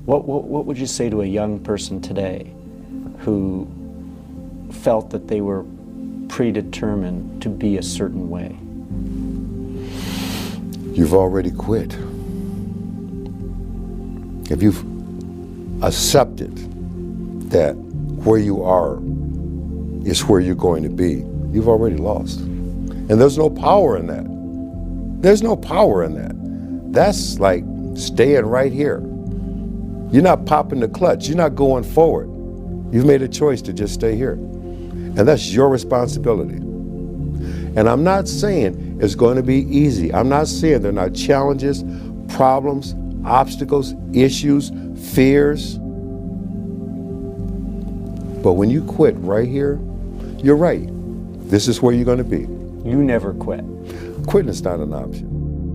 What would you say to a young person today who felt that they were predetermined to be a certain way? You've already quit. If you've accepted that where you are is where you're going to be, you've already lost. And there's no power in that. There's no power in that. That's like staying right here. You're not popping the clutch. You're not going forward. You've made a choice to just stay here. And that's your responsibility. And I'm not saying it's going to be easy. I'm not saying there are not challenges, problems, obstacles, issues, fears. But when you quit right here, you're right. This is where you're going to be. You never quit. Quitting is not an option.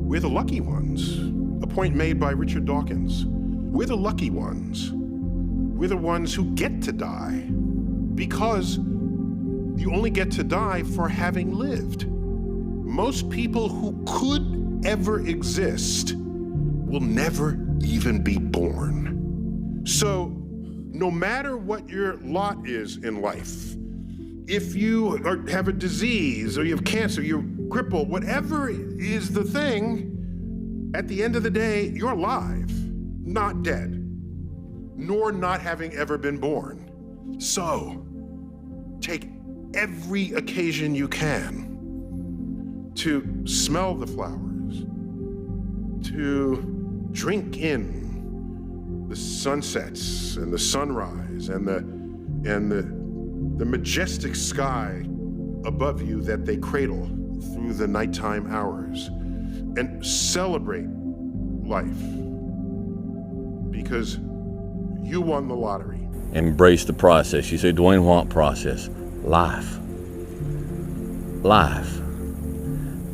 We're the lucky ones. A point made by Richard Dawkins. We're the lucky ones. We're the ones who get to die because you only get to die for having lived. Most people who could ever exist will never even be born. So no matter what your lot is in life, if you have a disease or you have cancer, you're crippled, whatever is the thing, at the end of the day, you're alive, not dead, nor not having ever been born. So take every occasion you can to smell the flowers, to drink in the sunsets and the sunrise and the majestic sky above you that they cradle through the nighttime hours, and celebrate life because you won the lottery. Embrace the process. You say, Dwayne, what process? Life. Life.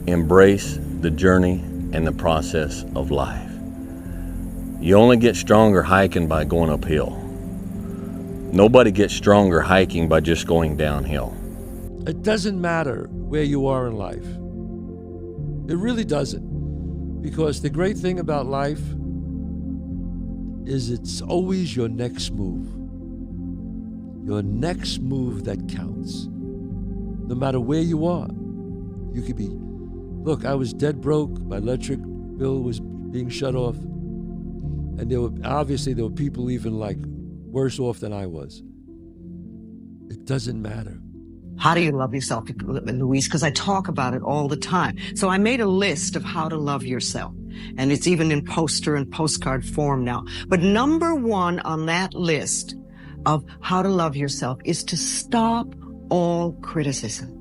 Embrace the journey and the process of life. You only get stronger hiking by going uphill. Nobody gets stronger hiking by just going downhill. It doesn't matter where you are in life. It really doesn't. Because the great thing about life is it's always your next move. Your next move that counts. No matter where you are. You could be, look, I was dead broke. My electric bill was being shut off. And there were people even like worse off than I was. It doesn't matter. How do you love yourself, Luis? Because I talk about it all the time. So I made a list of how to love yourself. And it's even in poster and postcard form now. But number one on that list of how to love yourself is to stop all criticism.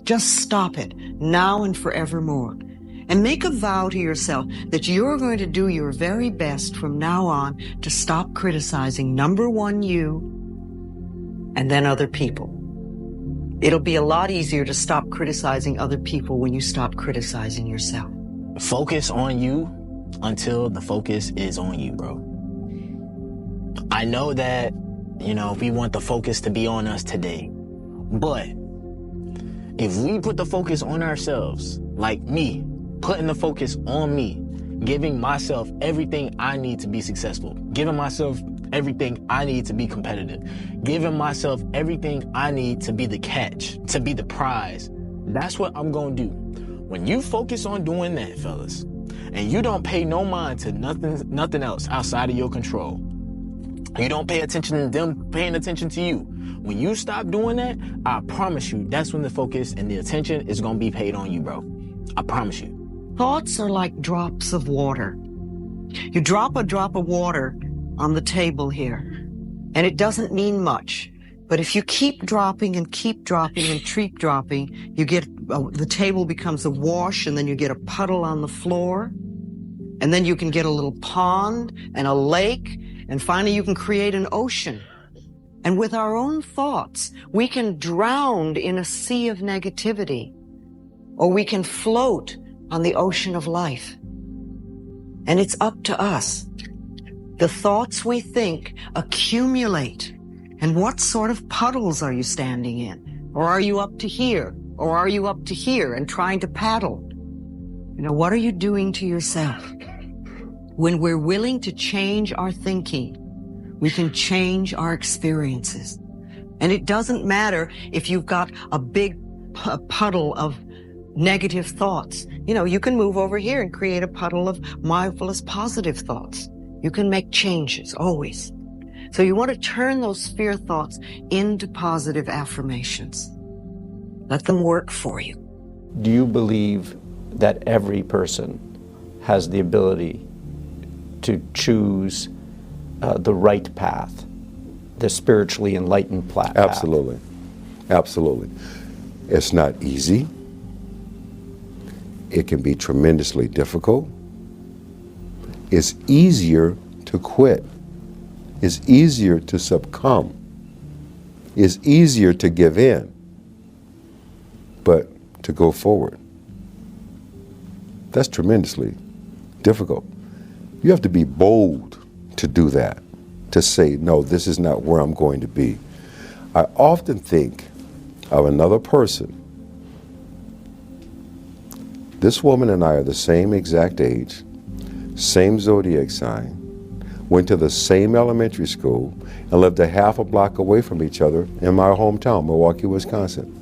Just stop it now and forevermore. And make a vow to yourself that you're going to do your very best from now on to stop criticizing, number one, you, and then other people. It'll be a lot easier to stop criticizing other people when you stop criticizing yourself. Focus on you until the focus is on you, bro. I know that, we want the focus to be on us today, but if we put the focus on ourselves, like me, putting the focus on me, giving myself everything I need to be successful, giving myself everything I need to be competitive, giving myself everything I need to be the catch, to be the prize. That's what I'm gonna do. When you focus on doing that, fellas, and you don't pay no mind to nothing else outside of your control, you don't pay attention to them paying attention to you. When you stop doing that, I promise you, that's when the focus and the attention is gonna be paid on you, bro. I promise you. Thoughts are like drops of water. You drop a drop of water on the table here, and it doesn't mean much. But if you keep dropping and keep dropping and keep dropping, you get, the table becomes a wash, and then you get a puddle on the floor, and then you can get a little pond and a lake, and finally you can create an ocean. And with our own thoughts, we can drown in a sea of negativity, or we can float on the ocean of life. And it's up to us. The thoughts we think accumulate. And what sort of puddles are you standing in? Or are you up to here? Or are you up to here and trying to paddle? What are you doing to yourself? When we're willing to change our thinking, We can change our experiences. And it doesn't matter if you've got a big puddle of negative thoughts. You know, you can move over here and create a puddle of mindfulness, positive thoughts. You can make changes, always. So you want to turn those fear thoughts into positive affirmations. Let them work for you. Do you believe that every person has the ability to choose the right path, the spiritually enlightened path? Absolutely. Absolutely. It's not easy. It can be tremendously difficult. It's easier to quit. It's easier to succumb. It's easier to give in. But to go forward, that's tremendously difficult. You have to be bold to do that, to say, no, this is not where I'm going to be. I often think of another person. This woman and I are the same exact age, same zodiac sign, went to the same elementary school, and lived a half a block away from each other in my hometown, Milwaukee, Wisconsin.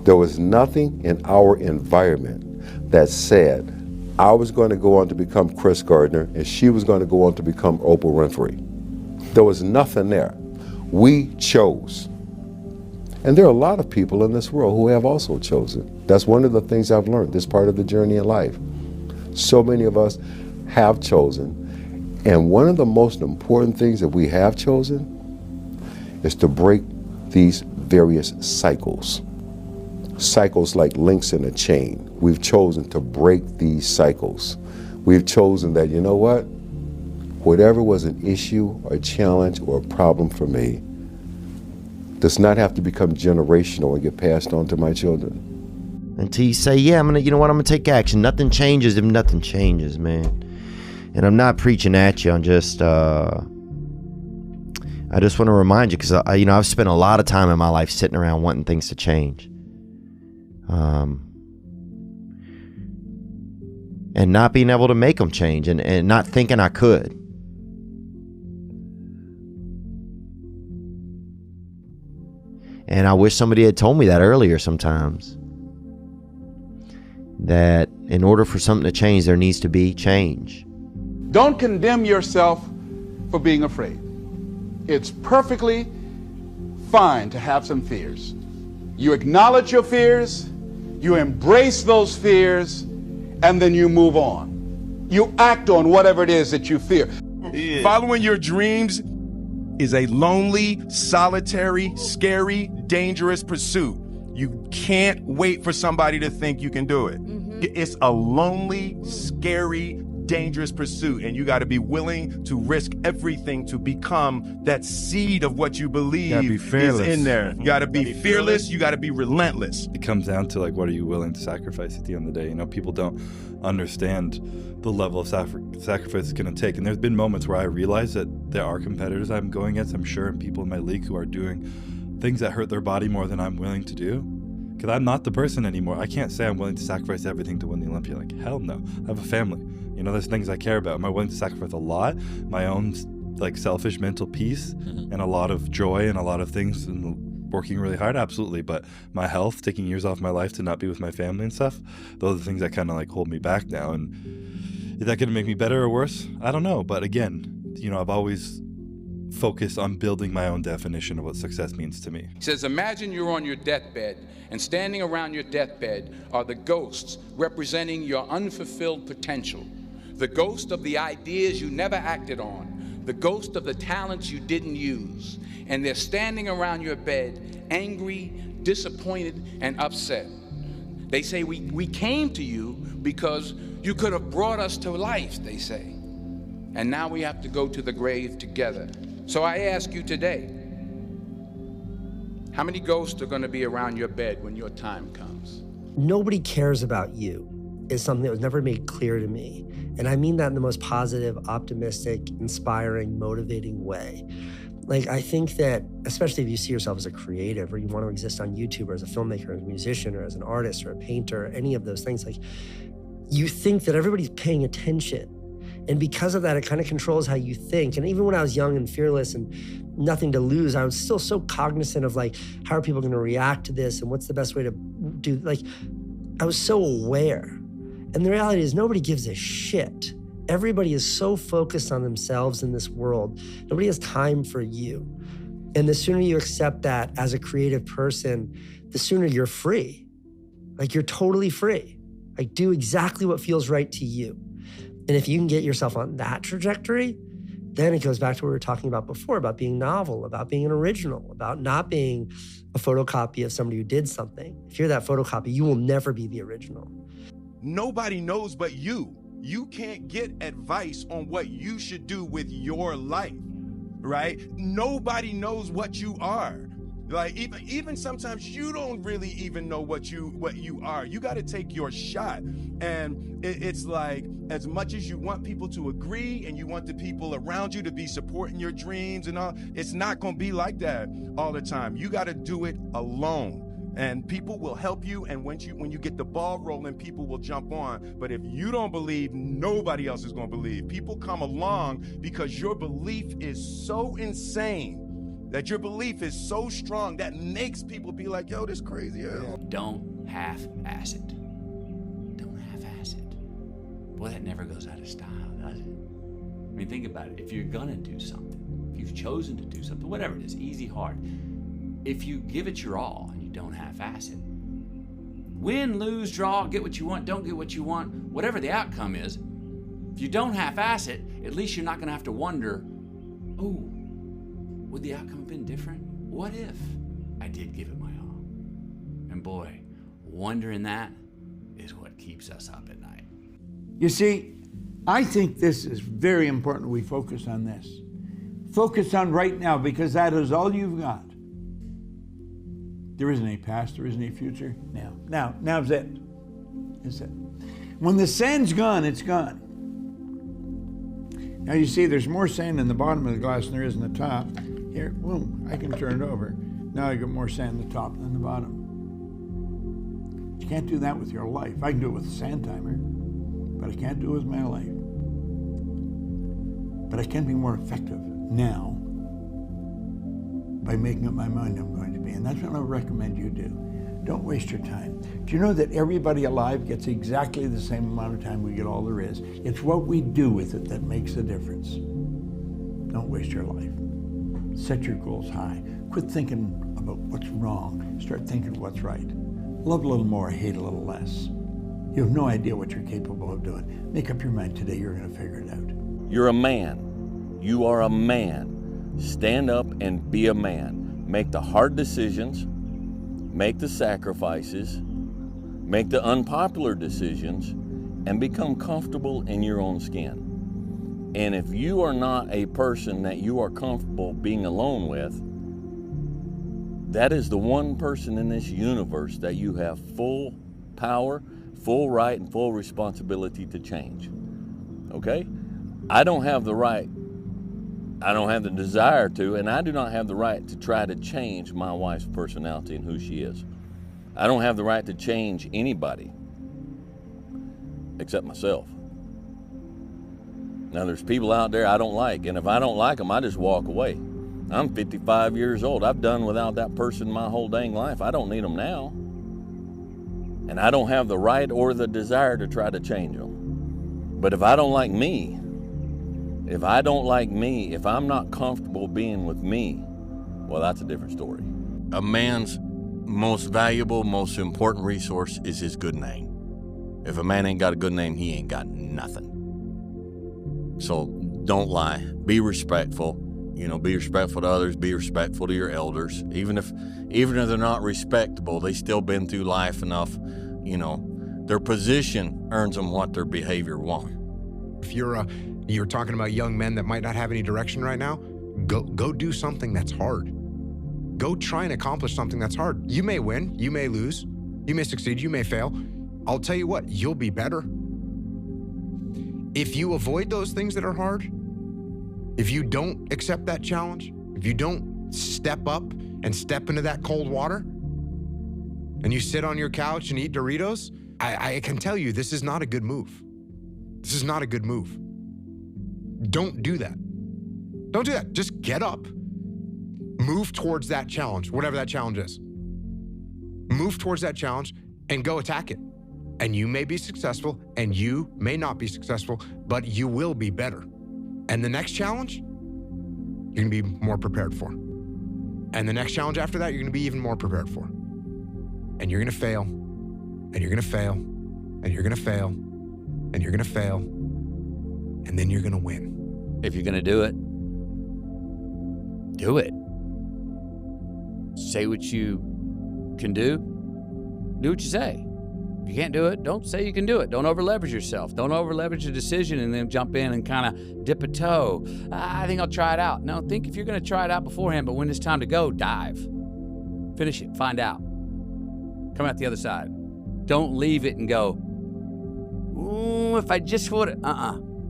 There was nothing in our environment that said I was going to go on to become Chris Gardner and she was going to go on to become Oprah Winfrey. There was nothing there. We chose. And there are a lot of people in this world who have also chosen. That's one of the things I've learned, this part of the journey in life. So many of us have chosen. And one of the most important things that we have chosen is to break these various cycles. Cycles like links in a chain. We've chosen to break these cycles. We've chosen that, you know what? Whatever was an issue or a challenge or a problem for me does not have to become generational and get passed on to my children. Until you say, yeah, I'm gonna take action. Nothing changes if nothing changes, man. And I'm not preaching at you. I'm just, I just want to remind you, because I've spent a lot of time in my life sitting around wanting things to change. And not being able to make them change, and not thinking I could. And I wish somebody had told me that earlier sometimes. That in order for something to change, there needs to be change. Don't condemn yourself for being afraid. It's perfectly fine to have some fears. You acknowledge your fears, you embrace those fears, and then you move on. You act on whatever it is that you fear. Yeah. Following your dreams is a lonely, solitary, scary, dangerous pursuit. You can't wait for somebody to think you can do it. Mm-hmm. It's a lonely, scary, dangerous pursuit, and you got to be willing to risk everything to become that seed of what you believe is in there. You got to be fearless. You got to be relentless. It comes down to, like, what are you willing to sacrifice at the end of the day? You know, people don't understand the level of sacrifice it's going to take. And there's been moments where I realize that there are competitors I'm going against, I'm sure, and people in my league who are doing things that hurt their body more than I'm willing to do. Because I'm not the person anymore. I can't say I'm willing to sacrifice everything to win the Olympia. Like, hell no. I have a family. You know, there's things I care about. Am I willing to sacrifice a lot? My own, like, selfish mental peace and a lot of joy and a lot of things and working really hard? Absolutely. But my health, taking years off my life to not be with my family and stuff, those are the things that kind of, like, hold me back now. And is that going to make me better or worse? I don't know. But again, you know, I've always focused on building my own definition of what success means to me. He says, imagine you're on your deathbed, and standing around your deathbed are the ghosts representing your unfulfilled potential. The ghost of the ideas you never acted on, the ghost of the talents you didn't use, and they're standing around your bed, angry, disappointed, and upset. They say, we came to you because you could have brought us to life, they say. And now we have to go to the grave together. So I ask you today, how many ghosts are going to be around your bed when your time comes? Nobody cares about you is something that was never made clear to me. And I mean that in the most positive, optimistic, inspiring, motivating way. Like, I think that, especially if you see yourself as a creative or you want to exist on YouTube or as a filmmaker, or as a musician, or as an artist or a painter, or any of those things, like, you think that everybody's paying attention. And because of that, it kind of controls how you think. And even when I was young and fearless and nothing to lose, I was still so cognizant of like, how are people going to react to this? And what's the best way to do, like, I was so aware. And the reality is nobody gives a shit. Everybody is so focused on themselves in this world. Nobody has time for you. And the sooner you accept that as a creative person, the sooner you're free. Like, you're totally free. Like, do exactly what feels right to you. And if you can get yourself on that trajectory, then it goes back to what we were talking about before, about being novel, about being an original, about not being a photocopy of somebody who did something. If you're that photocopy, you will never be the original. Nobody knows but you. You can't get advice on what you should do with your life, right? Nobody knows what you are. Like, even sometimes you don't really even know what you are. You got to take your shot. And it's like, as much as you want people to agree and you want the people around you to be supporting your dreams and all, it's not going to be like that all the time. You got to do it alone. And people will help you, and when you get the ball rolling, people will jump on. But if you don't believe, nobody else is going to believe. People come along because your belief is so insane, that your belief is so strong, that makes people be like, yo, this crazy. Don't half-ass it. Don't half-ass it. Boy, that never goes out of style, does it? I mean, think about it. If you're gonna do something, if you've chosen to do something, whatever it is, easy, hard, if you give it your all, don't half-ass it. Win, lose, draw, get what you want, don't get what you want, whatever the outcome is, if you don't half-ass it, at least you're not going to have to wonder, oh, would the outcome have been different? What if I did give it my all? And boy, wondering that is what keeps us up at night. You see, I think this is very important we focus on this. Focus on right now, because that is all you've got. There isn't any past, there isn't any future. Now's it. It's it. When the sand's gone, it's gone. Now you see there's more sand in the bottom of the glass than there is in the top. Here, boom, I can turn it over. Now I got more sand in the top than the bottom. You can't do that with your life. I can do it with a sand timer, but I can't do it with my life. But I can be more effective now by making up my mind I'm going to be. And that's what I recommend you do. Don't waste your time. Do you know that everybody alive gets exactly the same amount of time we get all there is? It's what we do with it that makes the difference. Don't waste your life. Set your goals high. Quit thinking about what's wrong. Start thinking what's right. Love a little more, hate a little less. You have no idea what you're capable of doing. Make up your mind today, you're gonna figure it out. You're a man. You are a man. Stand up and be a man. Make the hard decisions, make the sacrifices, make the unpopular decisions, and become comfortable in your own skin. And if you are not a person that you are comfortable being alone with, that is the one person in this universe that you have full power, full right, and full responsibility to change. Okay? I don't have the right, I don't have the desire to, and I do not have the right to try to change my wife's personality and who she is. I don't have the right to change anybody except myself. Now, there's people out there I don't like, and if I don't like them, I just walk away. I'm 55 years old. I've done without that person my whole dang life. I don't need them now. And I don't have the right or the desire to try to change them. But if I don't like me, if I'm not comfortable being with me, well, that's a different story. A man's most valuable, most important resource is his good name. If a man ain't got a good name, he ain't got nothing. So don't lie. Be respectful. Be respectful to others. Be respectful to your elders. Even if they're not respectable, they still been through life enough. Their position earns them what their behavior wants. If you're talking about young men that might not have any direction right now, go do something that's hard. Go try and accomplish something that's hard. You may win, you may lose, you may succeed, you may fail. I'll tell you what, you'll be better. If you avoid those things that are hard, if you don't accept that challenge, if you don't step up and step into that cold water, and you sit on your couch and eat Doritos, I can tell you this is not a good move. This is not a good move. Don't do that. Don't do that. Just get up, move towards that challenge, whatever that challenge is. Move towards that challenge and go attack it. And you may be successful and you may not be successful, but you will be better. And the next challenge, you're gonna be more prepared for. And the next challenge after that, you're gonna be even more prepared for. And you're gonna fail, and you're gonna fail, and you're gonna fail, and you're gonna fail, and then you're gonna win. If you're gonna do it, do it. Say what you can do what you say. If you can't do it, don't say you can do it. Don't over-leverage yourself. Don't over-leverage a decision and then jump in and kind of dip a toe. I think I'll try it out. No, think if you're going to try it out beforehand, but when it's time to go, dive. Finish it. Find out. Come out the other side. Don't leave it and go, ooh, if I just would.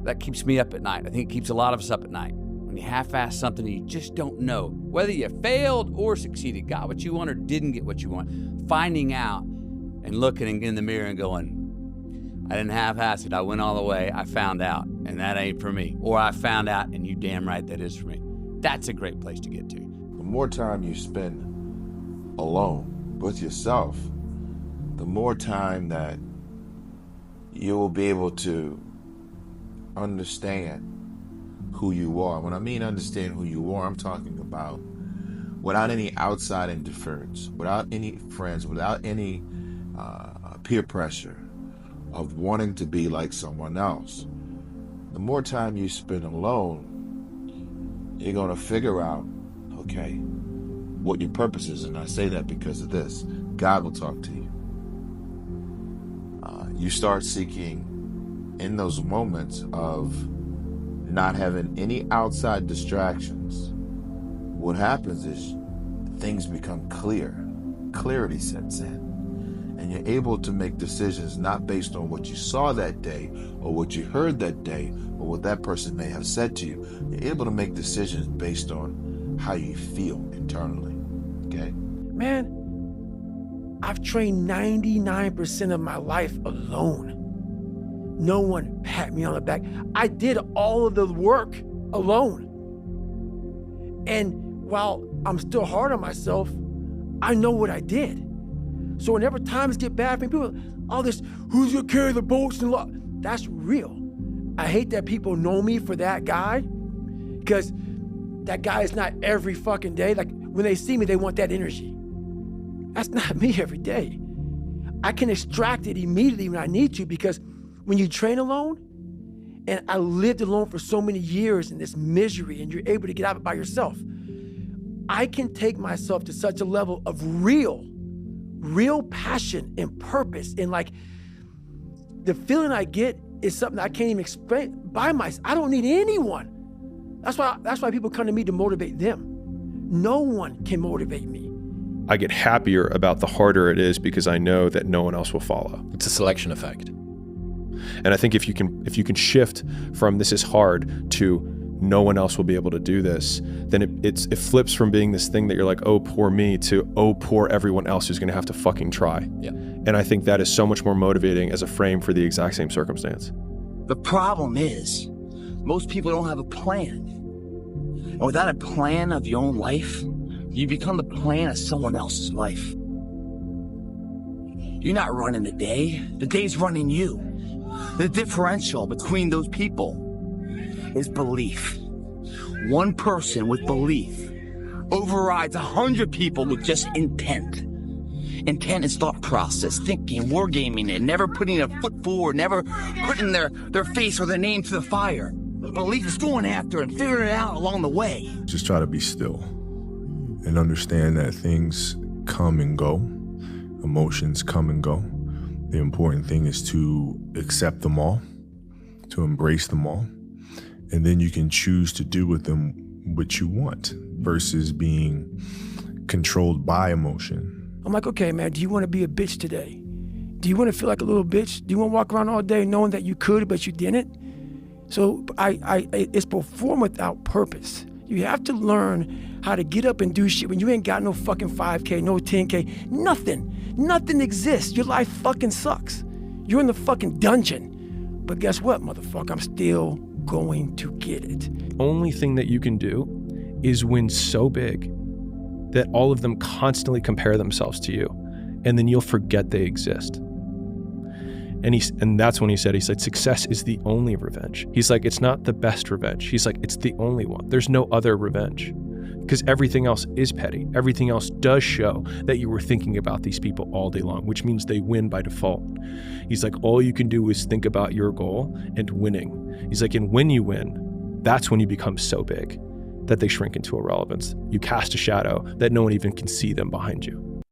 That keeps me up at night. I think it keeps a lot of us up at night. When you half-ass something and you just don't know whether you failed or succeeded, got what you want or didn't get what you want. Finding out and looking in the mirror and going, I didn't half-ass it. I went all the way. I found out, and that ain't for me. Or I found out, and you damn right that is for me. That's a great place to get to. The more time you spend alone with yourself, the more time that you will be able to understand who you are. When I mean understand who you are, I'm talking about without any outside interference, without any friends, without any peer pressure of wanting to be like someone else. The more time you spend alone, you're going to figure out, okay, what your purpose is. And I say that because of this. God will talk to you. You start seeking in those moments of not having any outside distractions. What happens is things become clear. Clarity sets in. And you're able to make decisions not based on what you saw that day or what you heard that day or what that person may have said to you. You're able to make decisions based on how you feel internally. Okay? Man, I've trained 99% of my life alone. No one pat me on the back. I did all of the work alone. And while I'm still hard on myself, I know what I did. So whenever times get bad for me, people, all this, who's gonna carry the boats and law? That's real. I hate that people know me for that guy, because that guy is not every fucking day. Like when they see me, they want that energy. That's not me every day. I can extract it immediately when I need to, because when you train alone, and I lived alone for so many years in this misery, and you're able to get out of it by yourself, I can take myself to such a level of real passion and purpose. And like, the feeling I get is something I can't even explain by myself. I don't need anyone. That's why people come to me to motivate them. No one can motivate me. I get happier about the harder it is because I know that no one else will follow. It's a selection effect. And I think if you can shift from this is hard to no one else will be able to do this, then it flips from being this thing that you're like, oh, poor me, to oh, poor everyone else who's going to have to fucking try. Yeah. And I think that is so much more motivating as a frame for the exact same circumstance. The problem is, most people don't have a plan. And without a plan of your own life, you become the plan of someone else's life. You're not running the day. The day's running you. The differential between those people is belief. One person with belief overrides 100 people with just intent. Intent is thought process, thinking, wargaming it, never putting a foot forward, never putting their face or their name to the fire. Belief is going after and figuring it out along the way. Just try to be still and understand that things come and go. Emotions come and go. The important thing is to accept them all, to embrace them all, and then you can choose to do with them what you want versus being controlled by emotion. I'm like, okay, man, do you want to be a bitch today? Do you want to feel like a little bitch? Do you want to walk around all day knowing that you could, but you didn't? So it's perform without purpose. You have to learn how to get up and do shit when you ain't got no fucking 5K, no 10K, nothing. Nothing exists. Your life fucking sucks. You're in the fucking dungeon. But guess what, motherfucker? I'm still going to get it. Only thing that you can do is win so big that all of them constantly compare themselves to you, and then you'll forget they exist. And that's when he said, success is the only revenge. He's like, it's not the best revenge. He's like, it's the only one. There's no other revenge. Because everything else is petty. Everything else does show that you were thinking about these people all day long, which means they win by default. He's like, all you can do is think about your goal and winning. He's like, and when you win, that's when you become so big that they shrink into irrelevance. You cast a shadow that no one even can see them behind you.